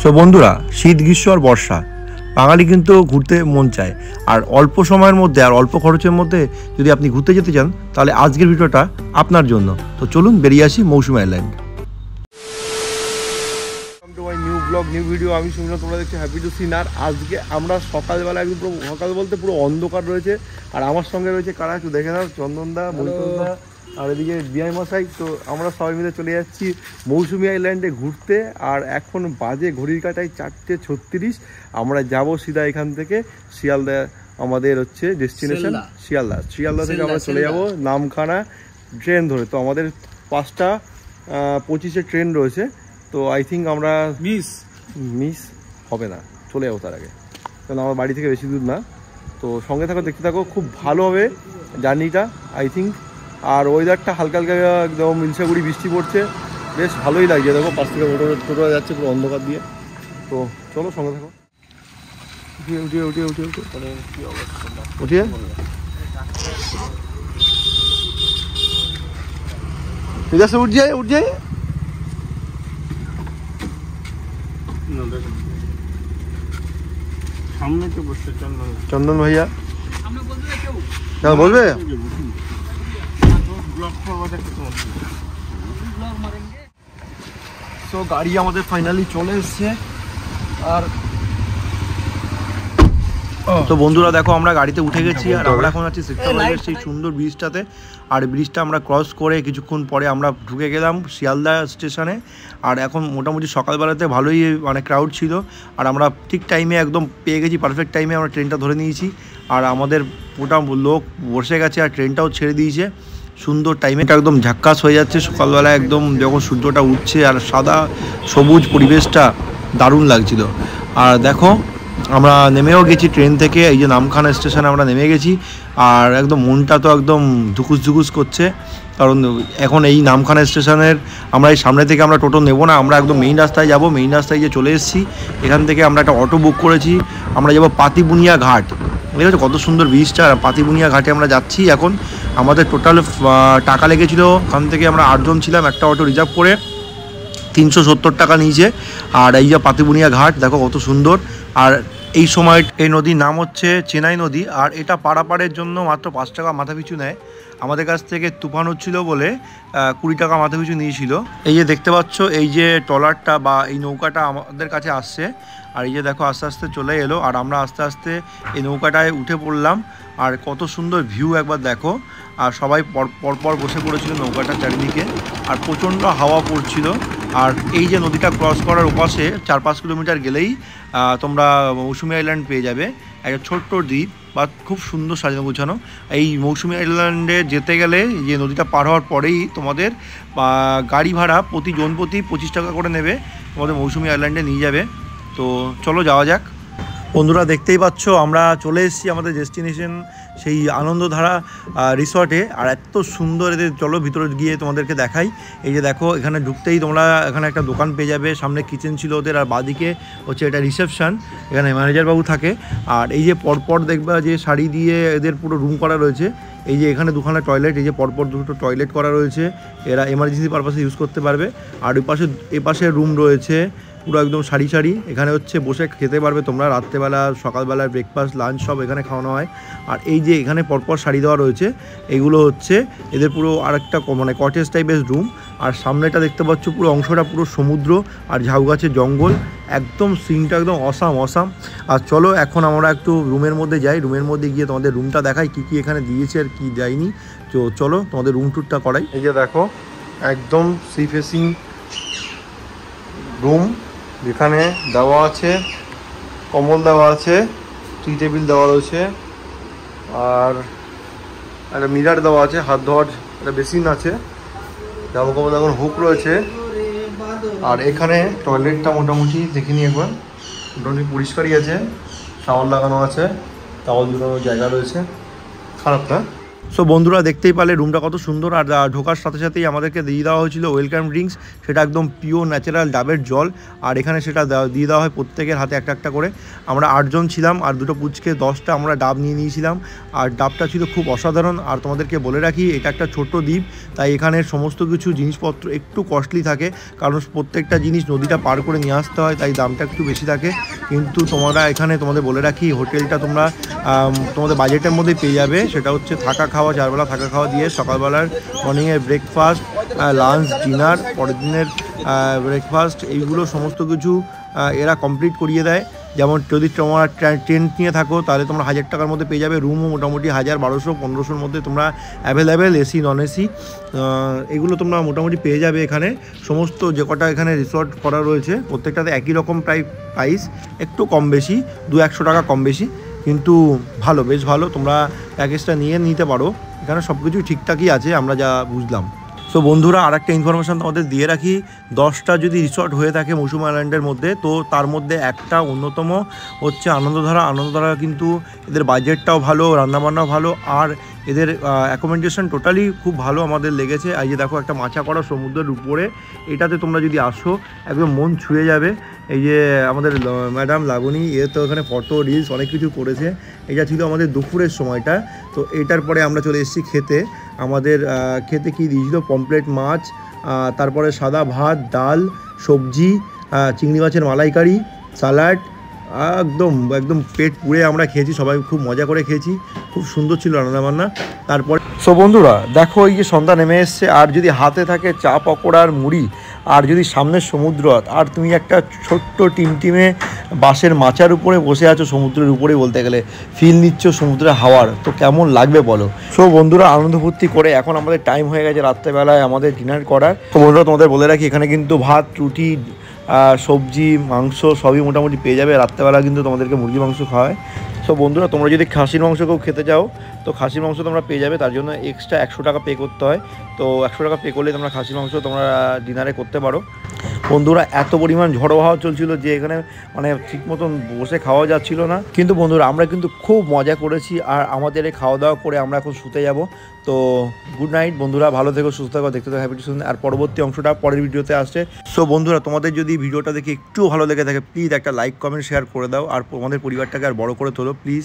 So বন্ধুরা, শীত গ্রীষ্ম আর বর্ষা বাঙালি কিন্তু ঘুরতে মন চায়। আর অল্প সময়ের মধ্যে আর অল্প খরচের মধ্যে যদি আপনি ঘুরতে যেতে চান তাহলে আজকের ভিডিওটা আপনার জন্য। তো চলুন বেরিয়ে আসি Mousumi island. New blog new video, আমি শুনলাম তোমরা দেখছি হ্যাপি টু সিন। আর আজকে আমরা সকালবেলা একদম পুরো সকাল বলতে পুরো অন্ধকার রয়েছে। আর আমার সঙ্গে রয়েছে কারা একটু দেখে নাও, চন্দনদা, মৈতনদা আর এদিকে বিআই মশাই। তো আমরা সবাই মিলে চলে যাচ্ছি মৌসুমী আইল্যান্ডে ঘুরতে। আর এখন বাজে ঘড়ির কাঁটায় 4:36। আমরা যাব সিধা এখান থেকে শিয়ালদা, আমাদের হচ্ছে ডেস্টিনেশন শিয়ালদা থেকে আমরা চলে যাব নামখানা ট্রেন ধরে। তো আমাদের 5:25 ট্রেন রয়েছে। তো আই থিঙ্ক আমরা মিস হবে না, চলে যাবো তার আগে, কারণ আমার বাড়ি থেকে বেশি দূর না। তো সঙ্গে থাকো, দেখতে থাকো, খুব ভালো হবে জার্নিটা আই থিঙ্ক। আর ওয়েদারটা হালকা হালকা একদম ইলশাগুড়ি বৃষ্টি পড়ছে, বেশ ভালোই লাগছে। দেখো পাশ থেকে টোটো যাচ্ছে পুরো অন্ধকার দিয়ে। তো চলো সঙ্গে থাকো। উঠিয়ে ঠিক আছে, উঠ যাই। চন্দন ভাইয়া বলবে। তো গাড়ি আমাদের ফাইনালি চলে এসছে। আর তো বন্ধুরা দেখো, আমরা গাড়িতে উঠে গেছি। আর আমরা এখন আছি সেক্টর সেই সুন্দর ব্রিজটাতে। আর ব্রিজটা আমরা ক্রস করে কিছুক্ষণ পরে আমরা ঢুকে গেলাম শিয়ালদা স্টেশনে। আর এখন মোটামুটি সকালবেলাতে ভালোই মানে ক্রাউড ছিল। আর আমরা ঠিক টাইমে একদম পেয়ে গেছি, পারফেক্ট টাইমে আমরা ট্রেনটা ধরে নিয়েছি। আর আমাদের গোটা লোক বসে গেছে আর ট্রেনটাও ছেড়ে দিয়েছে সুন্দর টাইমে। একদম ঝাক্কাস হয়ে যাচ্ছে সকালবেলা, একদম যখন সূর্যটা উঠছে আর সাদা সবুজ পরিবেশটা দারুণ লাগছিল। আর দেখো আমরা নেমেও গেছি ট্রেন থেকে, এই যে নামখানা স্টেশনে আমরা নেমে গেছি। আর একদম মনটা তো একদম ধুকুস করছে, কারণ এখন এই নামখানা স্টেশনের আমরা এই সামনে থেকে আমরা টোটো নেব না, আমরা একদম মেইন রাস্তায় যাব। মেইন রাস্তায় যে চলে এসেছি, এখান থেকে আমরা একটা অটো বুক করেছি। আমরা যাব পাতিবুনিয়া ঘাট। ঠিক আছে, কত সুন্দর ব্রিজটা। পাতিবুনিয়া ঘাটে আমরা যাচ্ছি এখন। আমাদের টোটাল টাকা লেগেছিল, ওখান থেকে আমরা 8 জন ছিলাম, একটা অটো রিজার্ভ করে 370 টাকা নিয়েছে। আর এই যে পাতিবুনিয়া ঘাট দেখো কত সুন্দর। আর এই সময় এই নদীর নাম হচ্ছে চেনাই নদী। আর এটা পারাপারের জন্য মাত্র 5 টাকা মাথাপিছু নেয়। আমাদের কাছ থেকে তুফান হচ্ছিল বলে 20 টাকা মাথাপিছু নিয়েছিল। এই যে দেখতে পাচ্ছ, এই যে ট্রলারটা বা এই নৌকাটা আমাদের কাছে আসছে। আর এই যে দেখো আস্তে আস্তে চলে এলো। আর আমরা আস্তে আস্তে এই নৌকাটায় উঠে পড়লাম। আর কত সুন্দর ভিউ একবার দেখো। আর সবাই পরপর বসে পড়েছিল নৌকাটার চারিদিকে। আর প্রচণ্ড হাওয়া পড়ছিল। আর এই যে নদীটা ক্রস করার ওপাশে 4-5 কিলোমিটার গেলেই তোমরা মৌসুমী আইল্যান্ড পেয়ে যাবে। একটা ছোট্ট দ্বীপ বা খুব সুন্দর সাজানো গোছানো। এই মৌসুমী আইল্যান্ডে যেতে গেলে যে নদীটা পার হওয়ার পরেই তোমাদের গাড়ি ভাড়া প্রতি জন প্রতি 25 টাকা করে নেবে, তোমাদের মৌসুমী আইল্যান্ডে নিয়ে যাবে। তো চলো যাওয়া যাক। বন্ধুরা দেখতেই পাচ্ছ আমরা চলে এসেছি আমাদের ডেস্টিনেশন সেই আনন্দধারা রিসর্টে। আর এত সুন্দর, এদের চলো ভিতরে গিয়ে তোমাদেরকে দেখাই। এই যে দেখো, এখানে ঢুকতেই তোমরা এখানে একটা দোকান পেয়ে যাবে। সামনে কিচেন ছিল ওদের, আর বাদিকে হচ্ছে এটা রিসেপশন, এখানে ম্যানেজার বাবু থাকে। আর এই যে পরপর দেখবা যে শাড়ি দিয়ে এদের পুরো রুম করা রয়েছে। এই যে এখানে দুখানা টয়লেট, এই যে পরপর দুটো টয়লেট করা রয়েছে, এরা এমার্জেন্সি পারপাসে ইউজ করতে পারবে। আর ওই পাশে রুম রয়েছে পুরো একদম সারি। এখানে হচ্ছে বসে খেতে পারবে তোমরা, রাত্রেবেলা সকালবেলা ব্রেকফাস্ট লাঞ্চ সব এখানে খাওয়ানো হয়। আর এই যে এখানে পরপর শাড়ি দেওয়া রয়েছে, এগুলো হচ্ছে এদের পুরো আরেকটা মানে কটেজ টাইপের রুম। আর সামনেটা দেখতে পাচ্ছ পুরো অংশটা পুরো সমুদ্র আর ঝাউ গাছের জঙ্গল, একদম সিনটা একদম অসাম। আর চলো এখন আমরা একটু রুমের মধ্যে যাই। রুমের মধ্যে গিয়ে তোমাদের রুমটা দেখাই, কী এখানে দিয়েছে আর কি দেয়নি। তো চলো তোমাদের রুম ট্যুরটা করাই। এই যে দেখো একদম সি ফেসিং রুম, যেখানে দেওয়া আছে কম্বল দেওয়া আছে, টি টেবিল দেওয়া রয়েছে, আর একটা মিরার দেওয়া আছে, হাত ধোয়ার একটা বেসিন আছে, জামা কাপড় এখন হুক রয়েছে। আর এখানে টয়লেটটা মোটামুটি দেখিনি একবার, মোটামুটি পরিষ্কারই আছে, টাওয়াল লাগানো আছে, টাওয়াল ঝুলানোর জায়গা রয়েছে, খারাপ না। সো বন্ধুরা দেখতেই পারলে রুমটা কত সুন্দর, আর ঢোকার সাথে সাথেই আমাদেরকে দিয়ে দেওয়া হয়েছিল ওয়েলকাম ড্রিঙ্কস, সেটা একদম পিওর ন্যাচারাল ডাবের জল, আর এখানে সেটা দিয়ে দেওয়া হয় প্রত্যেকের হাতে একটা একটা করে। আমরা 8 জন ছিলাম, আর দুটো পুচকে 10টা আমরা ডাব নিয়ে নিয়েছিলাম, আর ডাবটা ছিল খুব অসাধারণ। আর তোমাদেরকে বলে রাখি এটা একটা ছোট্ট দ্বীপ, তাই এখানে সমস্ত কিছু জিনিসপত্র একটু কস্টলি থাকে, কারণ প্রত্যেকটা জিনিস নদীটা পার করে নিয়ে আসতে হয়, তাই দামটা একটু বেশি থাকে। কিন্তু তোমরা এখানে তোমাদের বলে রাখি হোটেলটা তোমরা তোমাদের বাজেটের মধ্যে পেয়ে যাবে। সেটা হচ্ছে থাকা খাওয়া, 4 বেলা থাকা খাওয়া দিয়ে সকালবেলার মর্নিংয়ের ব্রেকফাস্ট, লাঞ্চ, ডিনার, পরের দিনের ব্রেকফাস্ট, এইগুলো সমস্ত কিছু এরা কমপ্লিট করিয়ে দেয়। যেমন যদি তোমরা টেন্ট নিয়ে থাকো তাহলে তোমরা 1000 টাকার মধ্যে পেয়ে যাবে। রুমও মোটামুটি 1000, 1200, 1500-র মধ্যে তোমরা অ্যাভেলেবেল, এসি নন এসি এগুলো তোমরা মোটামুটি পেয়ে যাবে এখানে। সমস্ত যে কটা এখানে রিসর্ট করা রয়েছে প্রত্যেকটাতে একই রকম প্রাইস, একটু কম বেশি 200-100 টাকা কম বেশি, কিন্তু ভালো, বেশ ভালো। তোমরা প্যাকেজটা নিতে পারো, এখানে সব কিছুই ঠিকঠাকই আছে আমরা যা বুঝলাম। সো বন্ধুরা আরেকটা ইনফরমেশান তোমাদের দিয়ে রাখি, 10টা যদি রিসর্ট হয়ে থাকে মৌসুমী আইল্যান্ডের মধ্যে, তো তার মধ্যে একটা অন্যতম হচ্ছে আনন্দধারা। আনন্দধারা কিন্তু এদের বাজেটটাও ভালো, রান্নাবান্নাও ভালো, আর এদের অ্যাকোমোডেশন টোটালি খুব ভালো আমাদের লেগেছে। এই যে দেখো একটা মাচা করা সমুদ্রের উপরে, এটাতে তোমরা যদি আসো একদম মন ছুঁয়ে যাবে। এই যে আমাদের ম্যাডাম লাবণী, তো এখানে ফটো রিলস অনেক কিছু করেছে। এটা ছিল আমাদের দুপুরের সময়টা। তো এটার পরে আমরা চলে এসেছি খেতে। আমাদের খেতে কী দিয়েছিল, পমপ্লেট মাছ, তারপরে সাদা ভাত, ডাল, সবজি, চিংড়ি মাছের মালাইকারি, স্যালাড, একদম পেট পুড়ে আমরা খেয়েছি, সবাই খুব মজা করে খেয়েছি, খুব সুন্দর ছিল রান্নাবান্না। তারপর সো বন্ধুরা দেখো এই যে সন্ধ্যা নেমে এসছে, আর যদি হাতে থাকে চা পকোড়ার মুড়ি, আর যদি সামনের সমুদ্র, আর তুমি একটা ছোট্ট টিমটিমে বাঁশের মাচার উপরে বসে আছো, সমুদ্রের উপরে বলতে গেলে ফিল নিচ্ছ সমুদ্রের হাওয়ার, তো কেমন লাগবে বলো। সো বন্ধুরা আনন্দ ফুর্তি করে এখন আমাদের টাইম হয়ে গেছে রাত্রেবেলায় আমাদের ডিনার করার। তো বন্ধুরা তোমাদের বলে রাখি এখানে কিন্তু ভাত, রুটি, সবজি, মাংস সবই মোটামুটি পেয়ে যাবে। রাত্রেবেলা কিন্তু তোমাদেরকে মুরগি মাংস খাওয়ায়। সো বন্ধুরা তোমরা যদি খাসির মাংস কেউ খেতে চাও তো খাসির মাংস তোমরা পেয়ে যাবে, তার জন্য এক্সট্রা 100 টাকা পে করতে হয়। তো 100 টাকা পে করলে তোমরা খাসির মাংস তোমরা ডিনারে করতে পারো। বন্ধুরা এত পরিমাণ ঝড়ো হাওয়া চলছিল যে এখানে মানে ঠিক মতন বসে খাওয়া যাচ্ছিল না, কিন্তু বন্ধুরা আমরা কিন্তু খুব মজা করেছি। আর আমাদের এই খাওয়া দাওয়া করে আমরা এখন শুতে যাব। তো গুড নাইট বন্ধুরা, ভালো থেকো, সুস্থ থাকো, দেখতে থাকো হ্যাপি টু শুনতে। আর পরবর্তী অংশটা পরের ভিডিওতে আসছে। সো বন্ধুরা তোমাদের যদি ভিডিওটা দেখে একটু ভালো লেগে থাকে প্লিজ একটা লাইক, কমেন্ট, শেয়ার করে দাও, আর আমাদের পরিবারটাকে আর বড় করে তোলো প্লিজ।